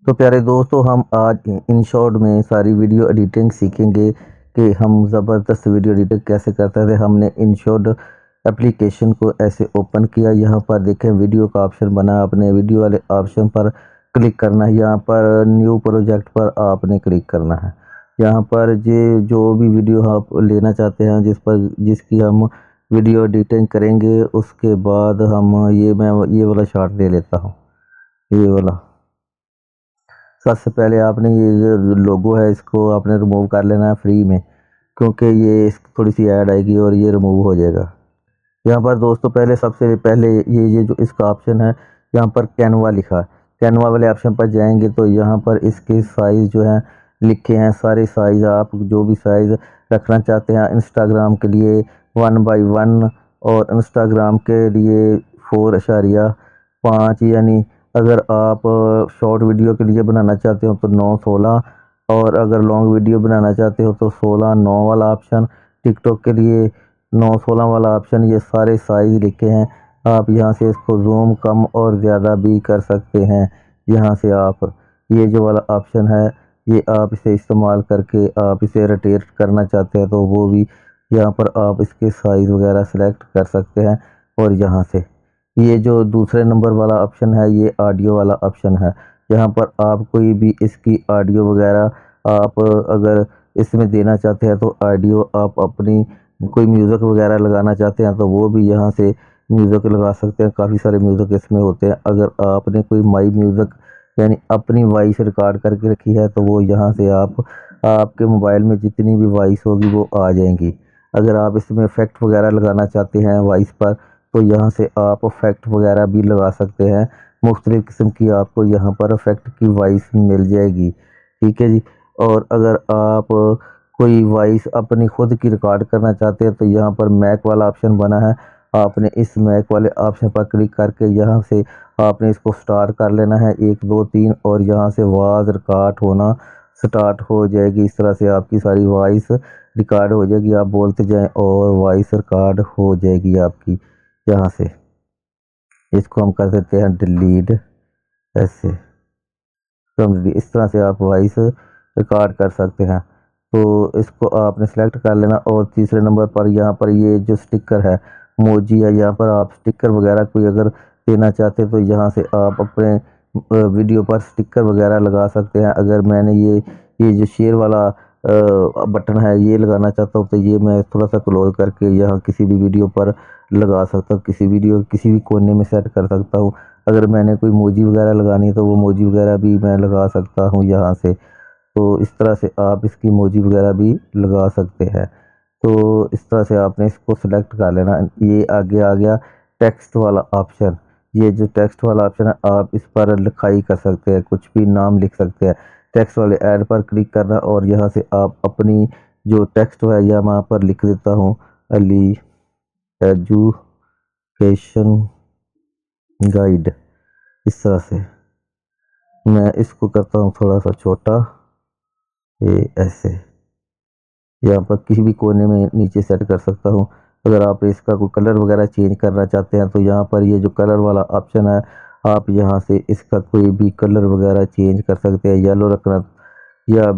तो प्यारे दोस्तों, हम आज इन शॉर्ट में सारी वीडियो एडिटिंग सीखेंगे कि हम ज़बरदस्त वीडियो एडिटिंग कैसे करते थे। हमने इन शॉर्ट एप्लीकेशन को ऐसे ओपन किया। यहाँ पर देखें वीडियो का ऑप्शन बना, अपने वीडियो वाले ऑप्शन पर क्लिक करना है। यहाँ पर न्यू प्रोजेक्ट पर आपने क्लिक करना है। यहाँ पर जो भी वीडियो आप लेना चाहते हैं, जिसकी हम वीडियो एडिटिंग करेंगे, उसके बाद मैं ये वाला शॉट ले लेता हूँ। ये वाला सबसे पहले आपने ये जो लोगो है इसको आपने रिमूव कर लेना है फ्री में, क्योंकि ये थोड़ी सी ऐड आएगी और ये रिमूव हो जाएगा। यहाँ पर दोस्तों सबसे पहले ये जो इसका ऑप्शन है, यहाँ पर कैनवा लिखा है। कैनवा वाले ऑप्शन पर जाएंगे तो यहाँ पर इसके साइज़ जो हैं लिखे हैं, सारे साइज़ आप जो भी साइज़ रखना चाहते हैं। इंस्टाग्राम के लिए 1x1 और इंस्टाग्राम के लिए 4.5, यानी अगर आप शॉर्ट वीडियो के लिए बनाना चाहते हो तो 9/16, और अगर लॉन्ग वीडियो बनाना चाहते हो तो 16:9 वाला ऑप्शन। टिकटॉक के लिए 9/16 वाला ऑप्शन। ये सारे साइज़ लिखे हैं। आप यहाँ से इसको जूम कम और ज़्यादा भी कर सकते हैं। यहाँ से आप ये जो वाला ऑप्शन है, ये आप इसे इस्तेमाल करके आप इसे रोटेट करना चाहते हैं तो वो भी यहाँ पर आप इसके साइज़ वगैरह सेलेक्ट कर सकते हैं। और यहाँ से ये जो दूसरे नंबर वाला ऑप्शन है, ये ऑडियो वाला ऑप्शन है। यहाँ पर आप कोई भी इसकी ऑडियो वगैरह आप अगर इसमें देना चाहते हैं तो ऑडियो आप अपनी कोई म्यूज़िक वगैरह लगाना चाहते हैं तो वो भी यहाँ से म्यूज़िक लगा सकते हैं। काफ़ी सारे म्यूज़िक इसमें होते हैं। अगर आपने कोई माई म्यूज़िक यानी अपनी वॉइस रिकॉर्ड करके रखी है तो वो यहाँ से आपके मोबाइल में जितनी भी वॉइस होगी वो आ जाएंगी। अगर आप इसमें इफ़ेक्ट वगैरह लगाना चाहते हैं वॉइस पर तो यहाँ से आप इफ़ेक्ट वगैरह भी लगा सकते हैं। मुख्तलिफ़ किस्म की आपको यहाँ पर इफ़ेक्ट की वॉइस मिल जाएगी। ठीक है जी। और अगर आप कोई वॉइस अपनी खुद की रिकॉर्ड करना चाहते हैं तो यहाँ पर मैक वाला ऑप्शन बना है। आपने इस मैक वाले ऑप्शन पर क्लिक करके यहाँ से आपने इसको स्टार्ट कर लेना है 1 2 3, और यहाँ से आवाज़ रिकॉर्ड होना स्टार्ट हो जाएगी। इस तरह से आपकी सारी वॉइस रिकॉर्ड हो जाएगी। आप बोलते जाएं और वॉइस रिकॉर्ड हो जाएगी आपकी। यहाँ से इसको हम कर देते हैं डिलीट। ऐसे इस तरह से आप वॉइस रिकॉर्ड कर सकते हैं। तो इसको आपने सेलेक्ट कर लेना। और तीसरे नंबर पर यहाँ पर ये जो स्टिकर है, मोजी है, यहाँ पर आप स्टिकर वगैरह कोई अगर देना चाहते हैं तो यहाँ से आप अपने वीडियो पर स्टिकर वगैरह लगा सकते हैं। अगर मैंने ये जो शेयर वाला बटन है ये लगाना चाहता हूँ तो ये मैं थोड़ा सा क्लोज करके यहाँ किसी भी वीडियो पर लगा सकता हूँ। किसी वीडियो किसी भी कोने में सेट कर सकता हूँ। अगर मैंने कोई मोजी वगैरह लगानी है तो वो मोजी वगैरह भी मैं लगा सकता हूँ यहाँ से। तो इस तरह से आप इसकी मोजी वगैरह भी लगा सकते हैं। तो इस तरह से आपने इसको सेलेक्ट कर लेना। ये आगे आ गया टेक्स्ट वाला ऑप्शन। ये जो टेक्स्ट वाला ऑप्शन है आप इस पर लिखाई कर सकते हैं, कुछ भी नाम लिख सकते हैं। टेक्स्ट वाले ऐड पर क्लिक करना और यहाँ से आप अपनी जो टेक्स्ट है या मैं यहाँ पर लिख देता हूँ, अली एजुकेशन गाइड। इस तरह से मैं इसको करता हूँ थोड़ा सा छोटा, ये ऐसे यहाँ पर किसी भी कोने में नीचे सेट कर सकता हूँ। अगर आप इसका कोई कलर वगैरह चेंज करना चाहते हैं तो यहाँ पर ये जो कलर वाला ऑप्शन है, आप यहाँ से इसका कोई भी कलर वगैरह चेंज कर सकते हैं। येलो रखना या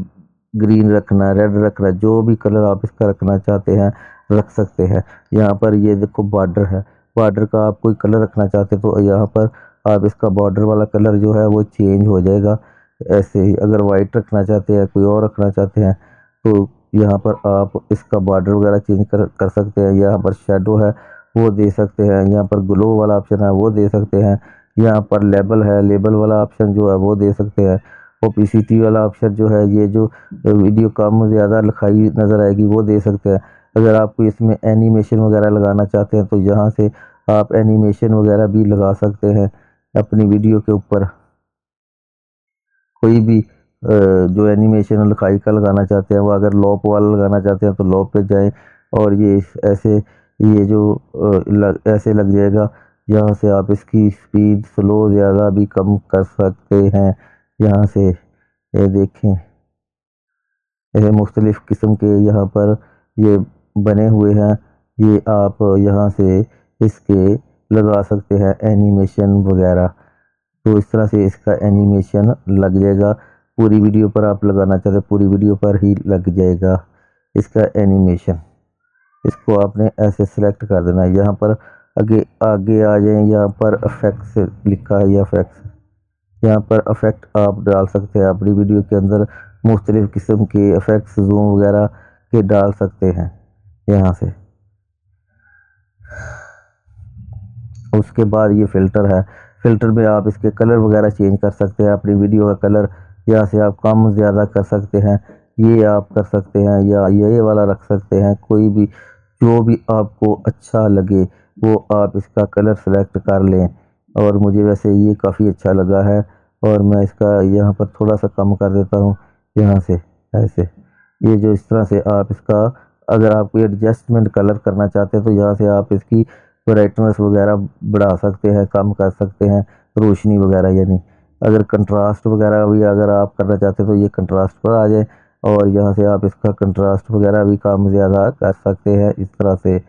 ग्रीन रखना, रेड रखना, जो भी कलर आप इसका रखना चाहते हैं रख सकते हैं। यहाँ पर ये देखो बॉर्डर है, बॉर्डर का आप कोई कलर रखना चाहते हैं तो यहाँ पर आप इसका बॉर्डर वाला कलर जो है वो चेंज हो जाएगा। ऐसे ही अगर वाइट रखना चाहते हैं, कोई और रखना चाहते हैं तो यहाँ पर आप इसका बॉर्डर वगैरह चेंज कर सकते हैं। यहाँ पर शेडो है वो दे सकते हैं। यहाँ पर ग्लो वाला ऑप्शन है वो दे सकते हैं। यहाँ पर लेबल है, लेबल वाला ऑप्शन जो है वो दे सकते हैं। ओपेसिटी वाला ऑप्शन जो है, ये जो वीडियो कम ज़्यादा लिखाई नज़र आएगी वो दे सकते हैं। अगर आपको इसमें एनिमेशन वगैरह लगाना चाहते हैं तो यहाँ से आप एनिमेशन वगैरह भी लगा सकते हैं अपनी वीडियो के ऊपर। कोई भी जो एनिमेशन लिखाई का लगाना चाहते हैं वो, अगर लॉप वाला लगाना चाहते हैं तो लॉप पे जाएं और ये ऐसे ये जो ऐसे लग जाएगा। यहाँ से आप इसकी स्पीड स्लो ज़्यादा भी कम कर सकते हैं। यहाँ से ये देखें, ये मुख्तलिफ़ किस्म के यहाँ पर ये बने हुए हैं। ये आप यहाँ से इसके लगा सकते हैं एनिमेशन वगैरह। तो इस तरह से इसका एनिमेशन लग जाएगा। पूरी वीडियो पर आप लगाना चाहते हैं, पूरी वीडियो पर ही लग जाएगा इसका एनिमेशन। इसको आपने ऐसे सिलेक्ट कर देना है। यहाँ पर आगे आगे आ जाए, यहाँ पर इफेक्ट्स लिखा है, या इफेक्ट्स, यहाँ पर इफेक्ट आप डाल सकते हैं अपनी वीडियो के अंदर। मुख्तलिफ़ किस्म के इफेक्ट्स जूम वगैरह के डाल सकते हैं यहाँ से। उसके बाद ये फ़िल्टर है, फ़िल्टर में आप इसके कलर वगैरह चेंज कर सकते हैं। अपनी वीडियो का कलर यहाँ से आप कम ज़्यादा कर सकते हैं, ये आप कर सकते हैं, या ये वाला रख सकते हैं। कोई भी जो भी आपको अच्छा लगे वो आप इसका कलर सेलेक्ट कर लें। और मुझे वैसे ये काफ़ी अच्छा लगा है, और मैं इसका यहाँ पर थोड़ा सा कम कर देता हूँ यहाँ से ऐसे। ये जो इस तरह से आप इसका, अगर आप कोई एडजस्टमेंट कलर करना चाहते हैं तो यहाँ से आप इसकी ब्राइटनेस वगैरह बढ़ा सकते हैं, कम कर सकते हैं, रोशनी वगैरह यानी। अगर कंट्रास्ट वगैरह भी अगर आप करना चाहते हैं तो ये कंट्रास्ट पर आ जाए, और यहाँ से आप इसका कंट्रास्ट वगैरह भी कम ज़्यादा कर सकते हैं इस तरह से।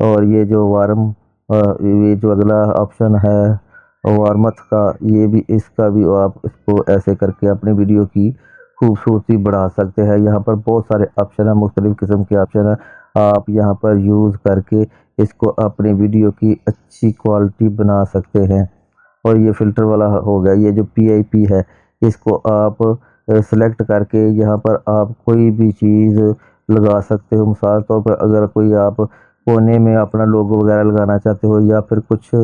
और ये जो वार्म, ये जो अगला ऑप्शन है वार्मथ का, ये भी, इसका भी आप इसको ऐसे करके अपनी वीडियो की खूबसूरती बढ़ा सकते हैं। यहाँ पर बहुत सारे ऑप्शन है, मुख्तलिफ़ किस्म के ऑप्शन है। आप यहाँ पर यूज़ करके इसको अपनी वीडियो की अच्छी क्वालिटी बना सकते हैं। और ये फ़िल्टर वाला हो गया। ये जो पीआईपी है, इसको आप सेलेक्ट करके यहाँ पर आप कोई भी चीज़ लगा सकते हो। मिसाल तौर पर अगर कोई आप कोने में अपना लोगो वगैरह लगाना चाहते हो, या फिर कुछ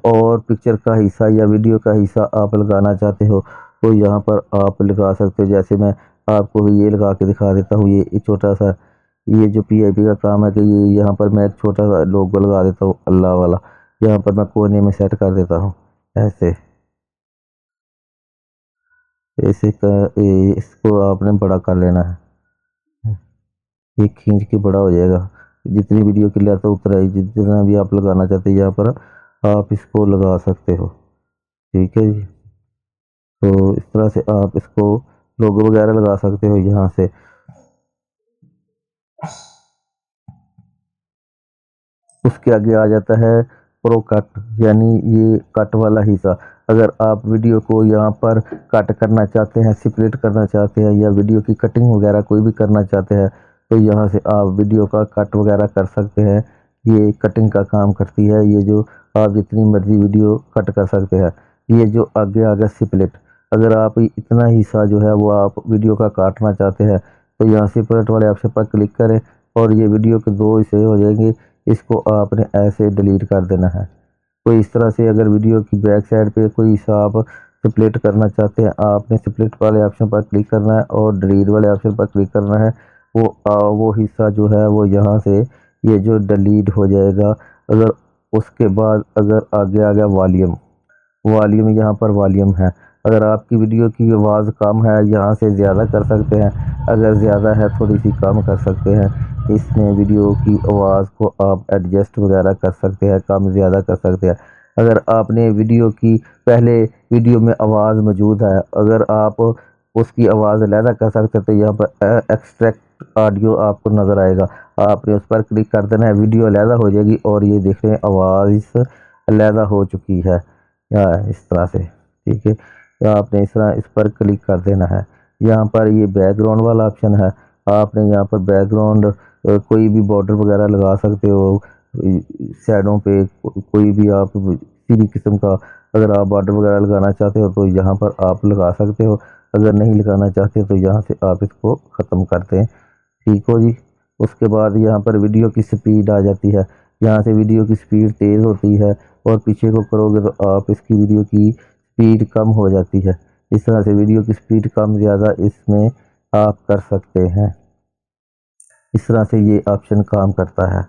और पिक्चर का हिस्सा या वीडियो का हिस्सा आप लगाना चाहते हो, तो यहाँ पर आप लगा सकते हो। जैसे मैं आपको ये लगा के दिखा देता हूँ। ये छोटा सा, ये जो पीआईपी का काम है कि ये यहाँ पर मैं एक छोटा सा लोगो लगा देता हूँ अल्लाह वाला, यहाँ पर मैं कोने में सेट कर देता हूँ ऐसे। ऐसे का इसको आपने बड़ा कर लेना है, ये खींच के बड़ा हो जाएगा। जितनी वीडियो की लेंथ उतना ही, जितना भी आप लगाना चाहते हैं यहाँ पर आप इसको लगा सकते हो। ठीक है जी। तो इस तरह से आप इसको लोगो वगैरह लगा सकते हो यहाँ से। उसके आगे आ जाता है प्रो कट, यानी ये कट वाला हिस्सा। अगर आप वीडियो को यहाँ पर कट करना चाहते हैं, स्प्लिट करना चाहते हैं, या वीडियो की कटिंग वगैरह कोई भी करना चाहते हैं, तो यहाँ से आप वीडियो का कट वगैरह कर सकते हैं। ये कटिंग का काम करती है। ये जो आप जितनी मर्जी वीडियो कट कर सकते हैं। ये जो आगे आ गया स्प्लिट, अगर आप इतना हिस्सा जो है वो आप वीडियो का काटना चाहते हैं, तो यहाँ स्प्लिट वाले ऑप्शन पर क्लिक करें, और ये वीडियो के दो हिस्से हो जाएंगे। इसको आपने ऐसे डिलीट कर देना है। तो इस तरह से अगर वीडियो की बैक साइड पे कोई हिस्सा आप स्प्लिट करना चाहते हैं, आपने स्प्लिट वाले ऑप्शन पर क्लिक करना है और डिलीट वाले ऑप्शन पर क्लिक करना है। वो हिस्सा जो है वो यहाँ से ये जो डिलीट हो जाएगा। अगर उसके बाद अगर आगे आ गया वॉल्यूम, वॉल्यूम यहाँ पर वॉल्यूम है। अगर आपकी वीडियो की आवाज़ कम है, यहाँ से ज़्यादा कर सकते हैं। अगर ज़्यादा है थोड़ी सी कम कर सकते हैं। इसमें वीडियो की आवाज़ को आप एडजस्ट वगैरह कर सकते हैं, कम ज़्यादा कर सकते हैं। अगर आपने वीडियो की पहले वीडियो में आवाज़ मौजूद है, अगर आप उसकी आवाज़ अलहदा कर सकते हैं, तो यहाँ पर एक्सट्रैक्ट ऑडियो आपको नज़र आएगा। आपने उस पर क्लिक कर देना है, वीडियो अलहदा हो जाएगी, और ये देख रहे हैं आवाज़ अलहदा हो चुकी है, या इस तरह से। ठीक है, या आपने इस तरह इस पर क्लिक कर देना है। यहाँ पर ये बैकग्राउंड वाला ऑप्शन है। आपने यहाँ पर बैकग्राउंड कोई भी बॉर्डर वगैरह लगा सकते हो, साइडों पे कोई भी आप किसी भी किस्म का अगर आप बॉर्डर वगैरह लगाना चाहते हो तो यहाँ पर आप लगा सकते हो। अगर नहीं लगाना चाहते तो यहाँ से आप इसको ख़त्म कर दें। ठीक हो जी। उसके बाद यहाँ पर वीडियो की स्पीड आ जाती है। यहाँ से वीडियो की स्पीड तेज़ होती है, और पीछे को करोगे तो आप इसकी वीडियो की स्पीड कम हो जाती है। इस तरह से वीडियो की स्पीड कम ज़्यादा इसमें आप कर सकते हैं। इस तरह से ये ऑप्शन काम करता है।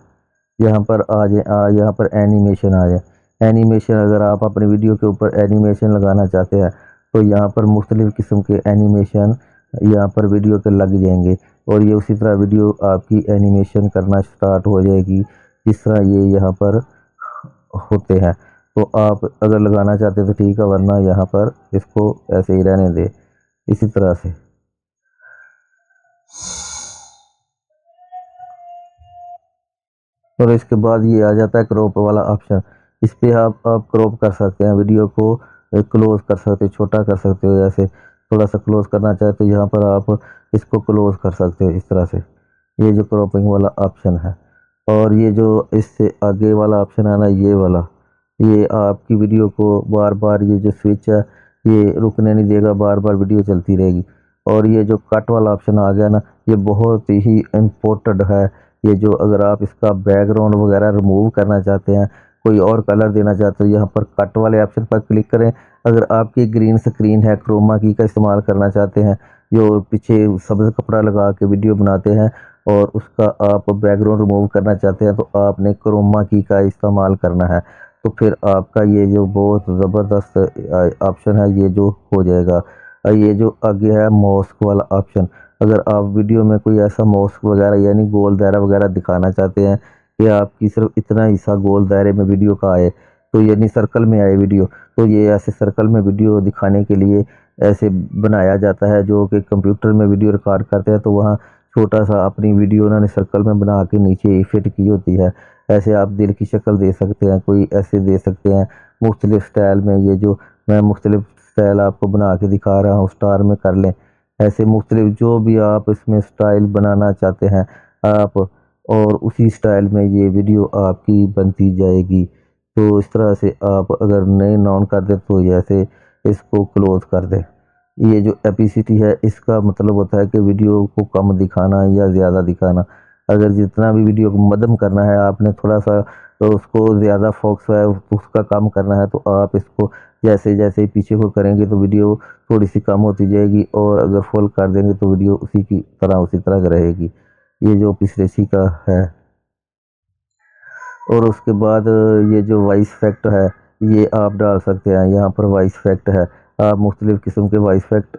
यहाँ पर आ जाए, यहाँ पर एनिमेशन आ जाए। एनिमेशन, अगर आप अपने वीडियो के ऊपर एनिमेशन लगाना चाहते हैं तो यहाँ पर मुख्तलिफ़ किस्म के एनिमेशन यहाँ पर वीडियो के लग जाएंगे, और ये उसी तरह वीडियो आपकी एनिमेशन करना स्टार्ट हो जाएगी जिस तरह ये यहाँ पर होते हैं। तो आप अगर लगाना चाहते हैं तो ठीक है, वरना यहाँ पर इसको ऐसे ही रहने दें इसी तरह से। और इसके बाद ये आ जाता है क्रॉप वाला ऑप्शन। इस पे आप क्रॉप कर सकते हैं वीडियो को, क्लोज़ कर सकते हो, छोटा कर सकते हो। जैसे थोड़ा सा क्लोज़ करना चाहे तो यहाँ पर आप इसको क्लोज़ कर सकते हो इस तरह से। ये जो क्रॉपिंग वाला ऑप्शन है, और ये जो इससे आगे वाला ऑप्शन है ना, ये वाला, ये आपकी वीडियो को बार बार, ये जो स्विच है ये रुकने नहीं देगा, बार बार वीडियो चलती रहेगी। और ये जो कट वाला ऑप्शन आ गया ना, ये बहुत ही इम्पोर्टेंट है। ये जो अगर आप इसका बैकग्राउंड वगैरह रिमूव करना चाहते हैं, कोई और कलर देना चाहते हो, यहाँ पर कट वाले ऑप्शन पर क्लिक करें। अगर आपकी ग्रीन स्क्रीन है, क्रोमा की का इस्तेमाल करना चाहते हैं, जो पीछे सब्ज़ कपड़ा लगा के वीडियो बनाते हैं और उसका आप बैकग्राउंड रिमूव करना चाहते हैं, तो आपने क्रोमा की का इस्तेमाल करना है। तो फिर आपका ये जो बहुत ज़बरदस्त ऑप्शन है ये जो हो जाएगा। ये जो आगे है मॉस्क वाला ऑप्शन, अगर आप वीडियो में कोई ऐसा मॉस्क वगैरह यानी गोल दायरा वगैरह दिखाना चाहते हैं कि आपकी सिर्फ इतना हिस्सा गोल दायरे में वीडियो का आए, तो यानी सर्कल में आए वीडियो, तो ये ऐसे सर्कल में वीडियो दिखाने के लिए ऐसे बनाया जाता है। जो कि कंप्यूटर में वीडियो रिकॉर्ड करते हैं तो वहाँ छोटा सा अपनी वीडियो उन्होंने सर्कल में बना के नीचे फिट की होती है। ऐसे आप दिल की शक्ल दे सकते हैं, कोई ऐसे दे सकते हैं मुख्तलिफ स्टाइल में। ये जो मैं मुख्तलिफ स्टाइल आपको बना के दिखा रहा हूँ, स्टार में कर लें, ऐसे मुख्तलिफ जो भी आप इसमें स्टाइल बनाना चाहते हैं आप, और उसी स्टाइल में ये वीडियो आपकी बनती जाएगी। तो इस तरह से आप अगर नहीं ऑन कर दें तो जैसे इसको क्लोज़ कर दें। ये जो एपिसिटी है इसका मतलब होता है कि वीडियो को कम दिखाना या ज़्यादा दिखाना। अगर जितना भी वीडियो को मध्यम करना है आपने, थोड़ा सा तो उसको ज़्यादा फोकस है उसका कम करना है, तो आप इसको जैसे जैसे पीछे को करेंगे तो वीडियो थोड़ी सी कम होती जाएगी, और अगर फुल कर देंगे तो वीडियो उसी तरह रहेगी। ये जो एपिसिटी का है। और उसके बाद ये जो वॉइस इफेक्ट है ये आप डाल सकते हैं। यहाँ पर वॉइस इफेक्ट है, आप मुख्तलिफ़ किस्म के वॉइस इफेक्ट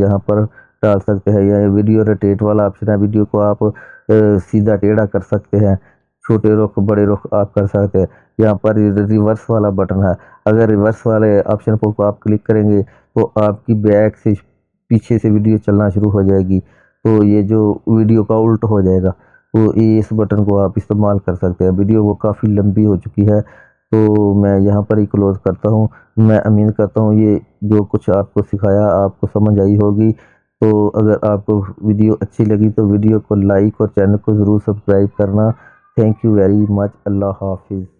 यहाँ पर डाल सकते हैं। या वीडियो रोटेट वाला ऑप्शन है, वीडियो को आप सीधा टेढ़ा कर सकते हैं, छोटे रुख बड़े रुख आप कर सकते हैं। यहाँ पर रिवर्स वाला बटन है, अगर रिवर्स वाले ऑप्शन को आप क्लिक करेंगे तो आपकी बैक से पीछे से वीडियो चलना शुरू हो जाएगी, तो ये जो वीडियो का उल्ट हो जाएगा। तो ये इस बटन को आप इस्तेमाल कर सकते हैं। वीडियो वो काफ़ी लंबी हो चुकी है तो मैं यहाँ पर ही क्लोज़ करता हूँ। मैं उम्मीद करता हूँ ये जो कुछ आपको सिखाया आपको समझ आई होगी। तो अगर आपको वीडियो अच्छी लगी तो वीडियो को लाइक और चैनल को ज़रूर सब्सक्राइब करना। Thank you very much. अल्लाह हाफिज़।